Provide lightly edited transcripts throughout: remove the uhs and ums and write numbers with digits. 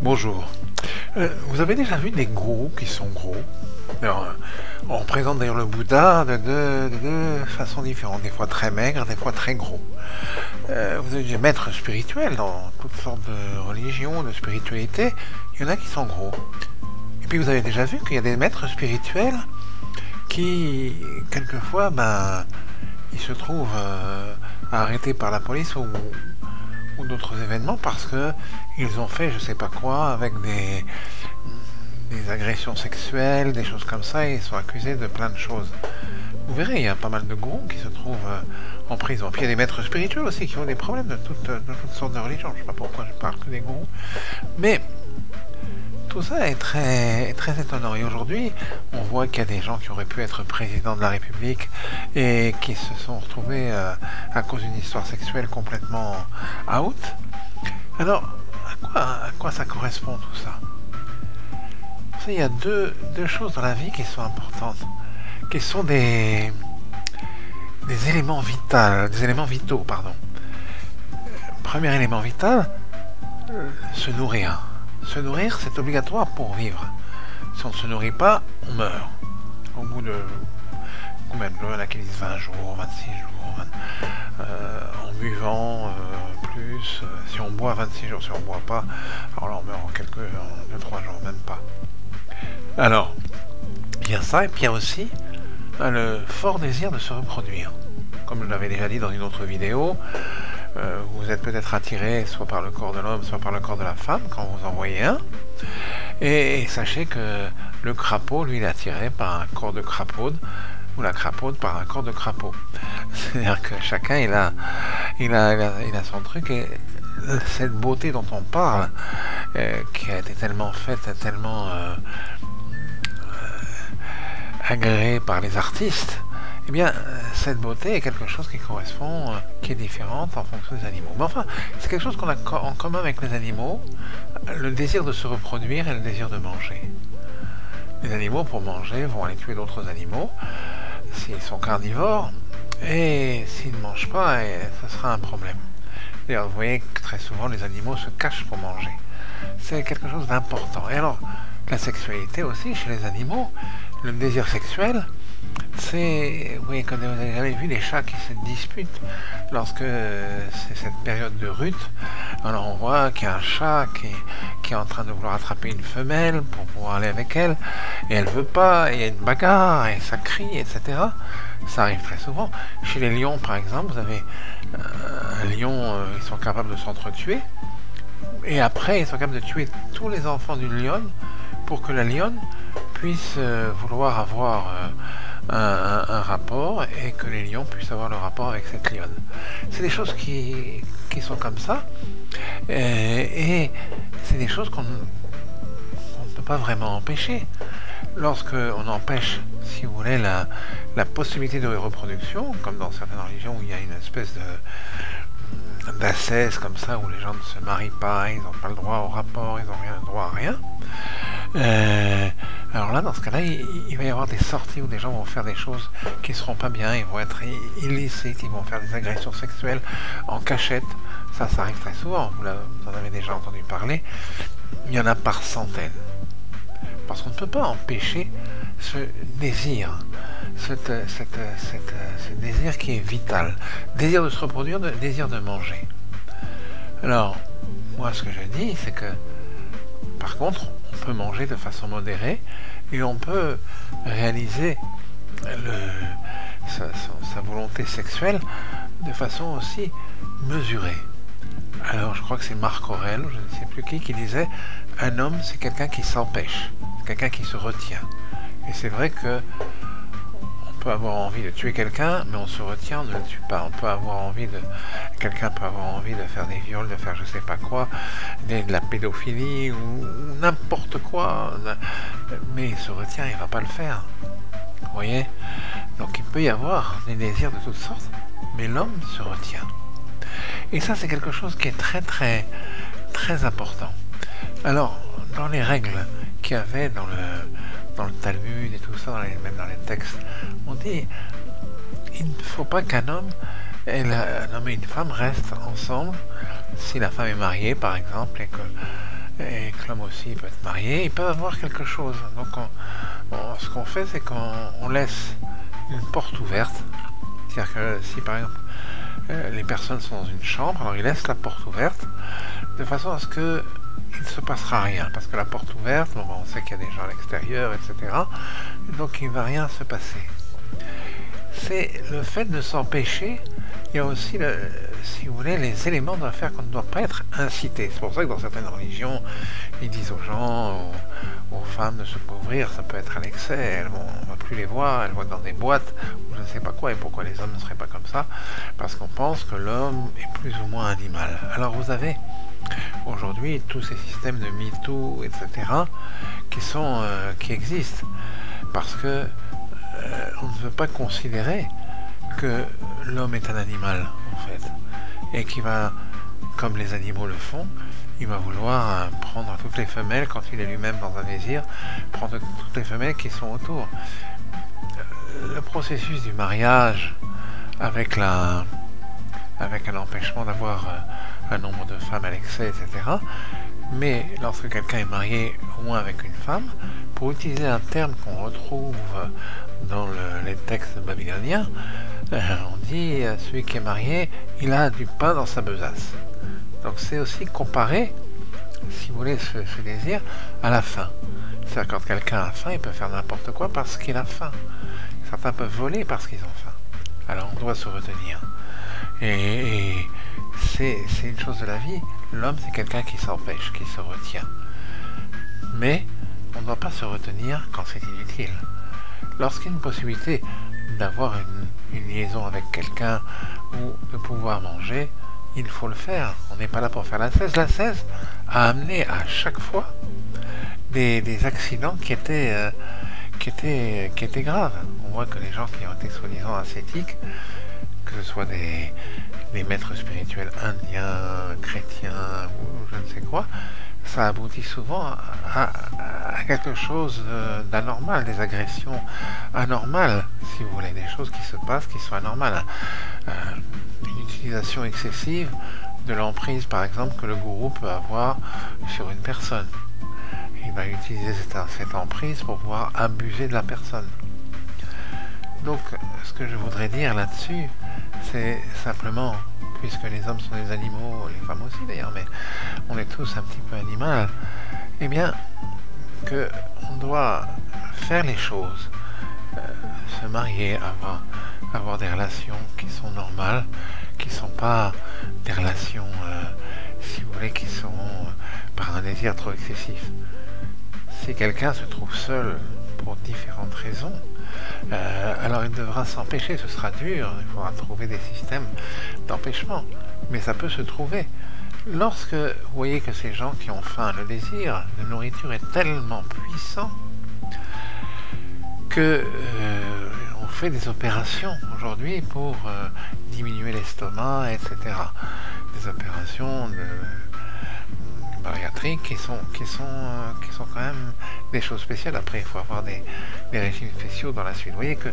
Bonjour. Vous avez déjà vu des gourous qui sont gros? Alors, on représente d'ailleurs le Bouddha de deux façons différentes, des fois très maigre, des fois très gros. Vous avez des maîtres spirituels dans toutes sortes de religions, de spiritualité, il y en a qui sont gros. Et puis vous avez déjà vu qu'il y a des maîtres spirituels qui, quelquefois, ils se trouvent arrêtés par la police ou d'autres événements parce que ils ont fait je sais pas quoi avec des agressions sexuelles, des choses comme ça, et ils sont accusés de plein de choses. Vous verrez, il y a pas mal de gourous qui se trouvent en prison. Puis il y a des maîtres spirituels aussi qui ont des problèmes de toutes sortes de religions. Je sais pas pourquoi je parle que des gourous. Mais tout ça est très, très étonnant. Et aujourd'hui, on voit qu'il y a des gens qui auraient pu être présidents de la République et qui se sont retrouvés à cause d'une histoire sexuelle complètement out. Alors, à quoi ça correspond tout ça? Vous savez, il y a deux choses dans la vie qui sont importantes, qui sont des éléments vitaux, pardon. Premier élément vital, se nourrir. Se nourrir, c'est obligatoire pour vivre. Si on ne se nourrit pas, on meurt. Au bout de combien de jours, il y en a qui disent 20 jours, 26 jours, en buvant plus. Si on boit 26 jours, si on ne boit pas, alors là on meurt en 2-3 jours, même pas. Alors, il y a ça, et puis il y a aussi le fort désir de se reproduire. Comme je l'avais déjà dit dans une autre vidéo, vous êtes peut-être attiré soit par le corps de l'homme, soit par le corps de la femme, quand vous en voyez un. Et sachez que le crapaud, lui, il est attiré par un corps de crapaude, ou la crapaude par un corps de crapaud. C'est-à-dire que chacun, il a son truc, et cette beauté dont on parle, qui a été tellement faite, tellement agréée par les artistes, eh bien, cette beauté est quelque chose qui correspond, qui est différente en fonction des animaux. Mais enfin, c'est quelque chose qu'on a en commun avec les animaux, le désir de se reproduire et le désir de manger. Les animaux, pour manger, vont aller tuer d'autres animaux, s'ils sont carnivores, et s'ils ne mangent pas, ce sera un problème. D'ailleurs, vous voyez que très souvent, les animaux se cachent pour manger. C'est quelque chose d'important. Et alors, la sexualité aussi, chez les animaux, le désir sexuel, c'est, oui, quand vous avez jamais vu des chats qui se disputent lorsque c'est cette période de rut. Alors on voit qu'il y a un chat qui est en train de vouloir attraper une femelle pour pouvoir aller avec elle, et elle veut pas, et il y a une bagarre, et ça crie, etc. Ça arrive très souvent. Chez les lions, par exemple, vous avez un lion, ils sont capables de s'entretuer, et après ils sont capables de tuer tous les enfants d'une lionne pour que la lionne puisse vouloir avoir un rapport, et que les lions puissent avoir le rapport avec cette lionne. C'est des choses qui sont comme ça, et c'est des choses qu'on ne peut pas vraiment empêcher. Lorsqu'on empêche, si vous voulez, la possibilité de reproduction, comme dans certaines religions où il y a une espèce d'assesse comme ça, où les gens ne se marient pas, ils n'ont pas le droit au rapport, ils n'ont rien le droit à rien. Alors là, dans ce cas-là, il va y avoir des sorties où des gens vont faire des choses qui ne seront pas bien, ils vont être illicites, ils vont faire des agressions sexuelles en cachette. Ça arrive très souvent, vous en avez déjà entendu parler. Il y en a par centaines. Parce qu'on ne peut pas empêcher ce désir, ce désir qui est vital. Désir de se reproduire, désir de manger. Alors, moi, ce que je dis, c'est que, par contre, on peut manger de façon modérée, et on peut réaliser sa volonté sexuelle de façon aussi mesurée. Alors, je crois que c'est Marc Aurèle, je ne sais plus qui disait « Un homme, c'est quelqu'un qui s'empêche, c'est quelqu'un qui se retient ». Et c'est vrai que on peut avoir envie de tuer quelqu'un, mais on se retient, on ne le tue pas. Quelqu'un peut avoir envie de faire des viols, de faire je sais pas quoi, de la pédophilie ou n'importe quoi, mais il se retient, il va pas le faire. Vous voyez? Donc il peut y avoir des désirs de toutes sortes, mais l'homme se retient. Et ça, c'est quelque chose qui est très très très important. Alors, dans les règles qu'il y avait dans le Talmud et tout ça, même dans les textes, on dit il ne faut pas qu'un homme et un homme et une femme restent ensemble si la femme est mariée, par exemple, et que l'homme aussi peut être marié, ils peuvent avoir quelque chose. Donc ce qu'on fait, c'est qu'on laisse une porte ouverte. C'est-à-dire que si par exemple les personnes sont dans une chambre, alors ils laissent la porte ouverte de façon à ce que il ne se passera rien, parce que la porte ouverte, bon, on sait qu'il y a des gens à l'extérieur, etc. Donc il ne va rien se passer. C'est le fait de s'empêcher. Il y a aussi, si vous voulez, les éléments doivent faire qu'on ne doit pas être incité. C'est pour ça que dans certaines religions, ils disent aux gens, aux femmes de se couvrir, ça peut être à l'excès, on ne va plus les voir, elles vont dans des boîtes, ou je ne sais pas quoi, et pourquoi les hommes ne seraient pas comme ça, parce qu'on pense que l'homme est plus ou moins animal. Alors vous avez aujourd'hui tous ces systèmes de MeToo, etc., qui existent, parce que on ne veut pas considérer que l'homme est un animal, en fait, et qui va, comme les animaux le font, il va vouloir prendre toutes les femelles, quand il est lui-même dans un désir, prendre toutes les femelles qui sont autour. Le processus du mariage, avec un empêchement d'avoir un nombre de femmes à l'excès, etc., mais lorsque quelqu'un est marié au moins avec une femme, pour utiliser un terme qu'on retrouve dans les textes babyloniens, on dit celui qui est marié, il a du pain dans sa besace. Donc c'est aussi comparé, si vous voulez, ce désir à la faim. C'est-à-dire quand quelqu'un a faim, il peut faire n'importe quoi parce qu'il a faim. Certains peuvent voler parce qu'ils ont faim. Alors on doit se retenir. Et c'est une chose de la vie. L'homme, c'est quelqu'un qui s'empêche, qui se retient. Mais on ne doit pas se retenir quand c'est inutile. Lorsqu'il y a une possibilité d'avoir une liaison avec quelqu'un ou de pouvoir manger, il faut le faire. On n'est pas là pour faire la 16. La 16 a amené à chaque fois des accidents qui étaient graves. On voit que les gens qui ont été soi-disant ascétiques, que ce soit des maîtres spirituels indiens, chrétiens ou je ne sais quoi, ça aboutit souvent à quelque chose d'anormal, des agressions anormales, si vous voulez, des choses qui se passent, qui sont anormales. Une utilisation excessive de l'emprise, par exemple, que le gourou peut avoir sur une personne. Il va utiliser cette emprise pour pouvoir abuser de la personne. Donc, ce que je voudrais dire là-dessus, c'est simplement, puisque les hommes sont des animaux, les femmes aussi d'ailleurs, mais on est tous un petit peu animal, eh bien, qu'on doit faire les choses, se marier, avoir des relations qui sont normales, qui ne sont pas des relations, si vous voulez, qui sont par un désir trop excessif. Si quelqu'un se trouve seul pour différentes raisons, alors il devra s'empêcher, ce sera dur, il faudra trouver des systèmes d'empêchement, mais ça peut se trouver. Lorsque vous voyez que ces gens qui ont faim, le désir de nourriture est tellement puissant que on fait des opérations aujourd'hui pour diminuer l'estomac, etc. Des opérations bariatriques qui sont quand même des choses spéciales. Après, il faut avoir des régimes spéciaux dans la suite. Vous voyez que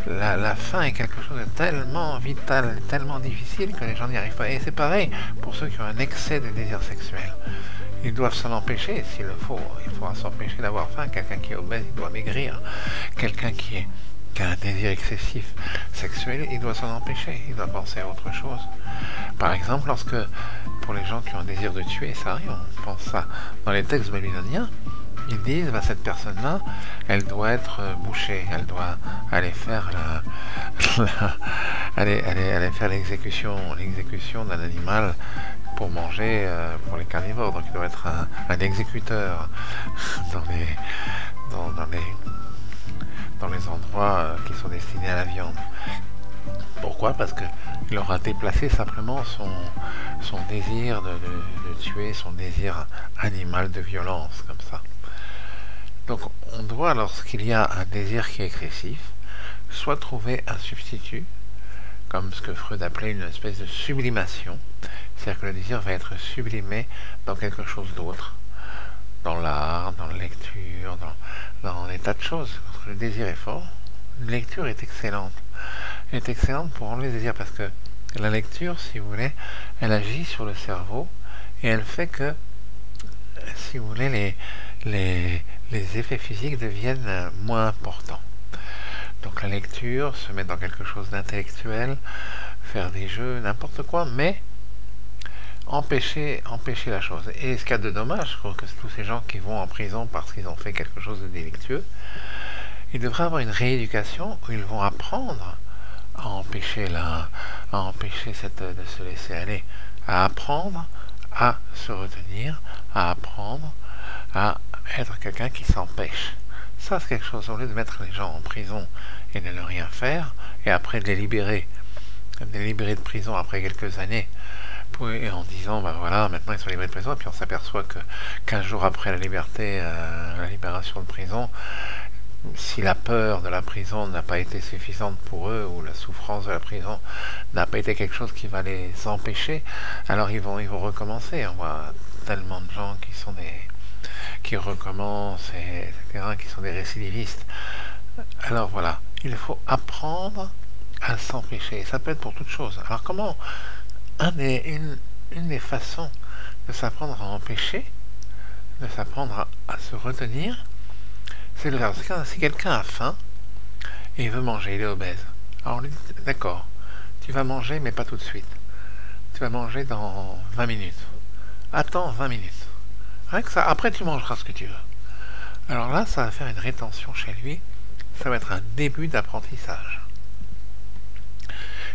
la faim est quelque chose de tellement vital, tellement difficile que les gens n'y arrivent pas. Et c'est pareil pour ceux qui ont un excès de désir sexuel. Ils doivent s'en empêcher, s'il le faut. Il faudra s'empêcher d'avoir faim. Quelqu'un qui est obèse, il doit maigrir. Quelqu'un qui a un désir excessif sexuel, il doit s'en empêcher. Il doit penser à autre chose. Par exemple, pour les gens qui ont un désir de tuer, ça arrive, on pense ça. Dans les textes babyloniens, ils disent, cette personne-là, elle doit être bouchée, elle doit aller faire aller faire l'exécution d'un animal pour manger pour les carnivores. Donc il doit être un exécuteur dans les endroits qui sont destinés à la viande. Pourquoi? Parce qu'il aura déplacé simplement son désir de tuer, son désir animal de violence, comme ça. Donc on doit, lorsqu'il y a un désir qui est excessif, soit trouver un substitut, comme ce que Freud appelait une espèce de sublimation, c'est-à-dire que le désir va être sublimé dans quelque chose d'autre, dans l'art, dans la lecture, dans des tas de choses. Lorsque le désir est fort, la lecture est excellente. Elle est excellente pour enlever le désir, parce que la lecture, si vous voulez, elle agit sur le cerveau, et elle fait que si vous voulez, les effets physiques deviennent moins importants. Donc la lecture, se mettre dans quelque chose d'intellectuel, faire des jeux, n'importe quoi, mais empêcher la chose. Et ce qu'il y a de dommage, je crois que tous ces gens qui vont en prison parce qu'ils ont fait quelque chose de délictueux, ils devraient avoir une rééducation où ils vont apprendre à empêcher de se laisser aller, à apprendre à se retenir, à apprendre à être quelqu'un qui s'empêche. Ça, c'est quelque chose, au lieu de mettre les gens en prison et de ne rien faire, et après de les libérer de prison après quelques années, et en disant, ben voilà, maintenant ils sont libérés de prison, et puis on s'aperçoit que 15 jours après la libération de prison, si la peur de la prison n'a pas été suffisante pour eux, ou la souffrance de la prison n'a pas été quelque chose qui va les empêcher, alors ils vont recommencer. On voit tellement de gens qui recommencent, etc., qui sont des récidivistes. Alors voilà, il faut apprendre à s'empêcher. Ça peut être pour toute chose. Alors comment une des façons de s'apprendre à empêcher, de s'apprendre à se retenir, c'est de faire. Si quelqu'un a faim et il veut manger, il est obèse. Alors on lui dit, d'accord, tu vas manger mais pas tout de suite. Tu vas manger dans 20 minutes. Attends 20 minutes. Rien que ça, après tu mangeras ce que tu veux. Alors là, ça va faire une rétention chez lui. Ça va être un début d'apprentissage.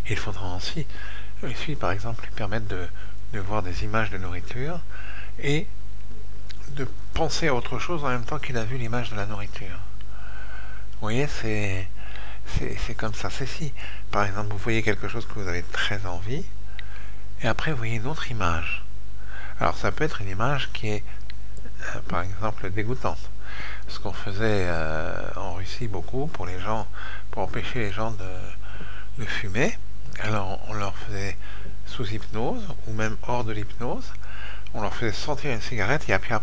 Il faudra aussi, par exemple, lui permettre de voir des images de nourriture et de penser à autre chose en même temps qu'il a vu l'image de la nourriture. Vous voyez, c'est comme ça. C'est si, par exemple, vous voyez quelque chose que vous avez très envie, et après vous voyez une autre image. Alors ça peut être une image qui est, par exemple, dégoûtante. Ce qu'on faisait en Russie beaucoup pour empêcher les gens de fumer. Alors on leur faisait sous hypnose, ou même hors de l'hypnose, on leur faisait sentir une cigarette, et puis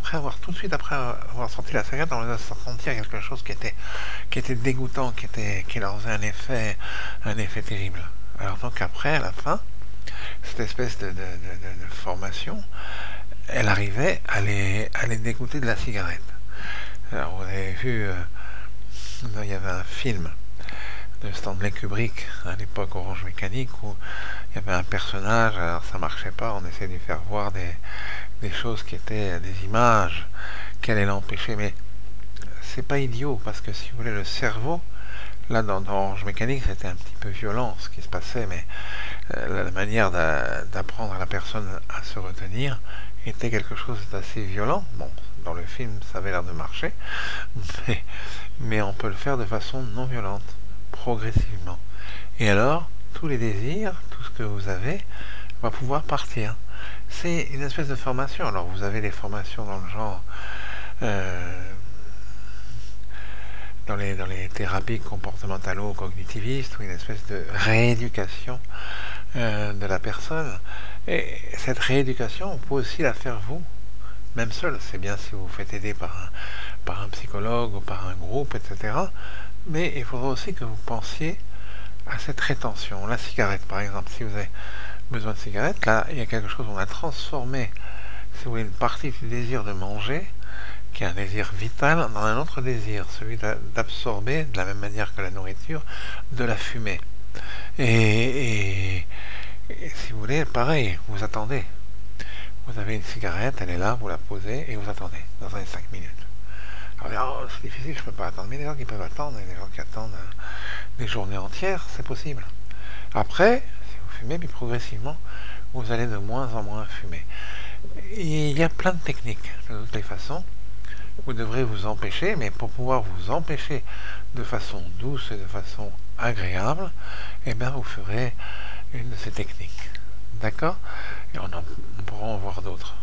tout de suite après avoir senti la cigarette, on leur faisait sentir quelque chose qui était dégoûtant, qui leur faisait un effet terrible. Alors donc après, à la fin, cette espèce de formation, elle arrivait à les dégoûter de la cigarette. Alors vous avez vu, il y avait un film de Stanley Kubrick à l'époque Orange Mécanique où il y avait un personnage, alors ça marchait pas, on essayait de lui faire voir des choses qui étaient des images qui allaient l'empêcher, mais c'est pas idiot parce que si vous voulez, le cerveau, là dans Orange Mécanique, c'était un petit peu violent ce qui se passait, mais la manière d'apprendre à la personne à se retenir était quelque chose d'assez violent. Bon, dans le film ça avait l'air de marcher, mais on peut le faire de façon non violente, progressivement. Et alors, tous les désirs, tout ce que vous avez, va pouvoir partir. C'est une espèce de formation. Alors vous avez des formations dans le genre, dans les thérapies comportementalo-cognitivistes, ou une espèce de rééducation de la personne. Et cette rééducation, on peut aussi la faire vous, même seul. C'est bien si vous vous faites aider par un psychologue ou par un groupe, etc. Mais il faudra aussi que vous pensiez à cette rétention. La cigarette, par exemple, si vous avez besoin de cigarette, là, il y a quelque chose, on a transformé, si vous voulez, une partie du désir de manger, qui est un désir vital, dans un autre désir, celui d'absorber, de la même manière que la nourriture, de la fumée. Et si vous voulez, pareil, vous attendez. Vous avez une cigarette, elle est là, vous la posez, et vous attendez, dans 5 minutes. Alors, oh, c'est difficile, je ne peux pas attendre, mais des gens qui peuvent attendre, des gens qui attendent des journées entières, c'est possible. Après, si vous fumez, mais progressivement, vous allez de moins en moins fumer. Et il y a plein de techniques, de toutes les façons. Vous devrez vous empêcher, mais pour pouvoir vous empêcher de façon douce et de façon agréable, eh bien vous ferez une de ces techniques. D'accord? Et on pourra en voir d'autres.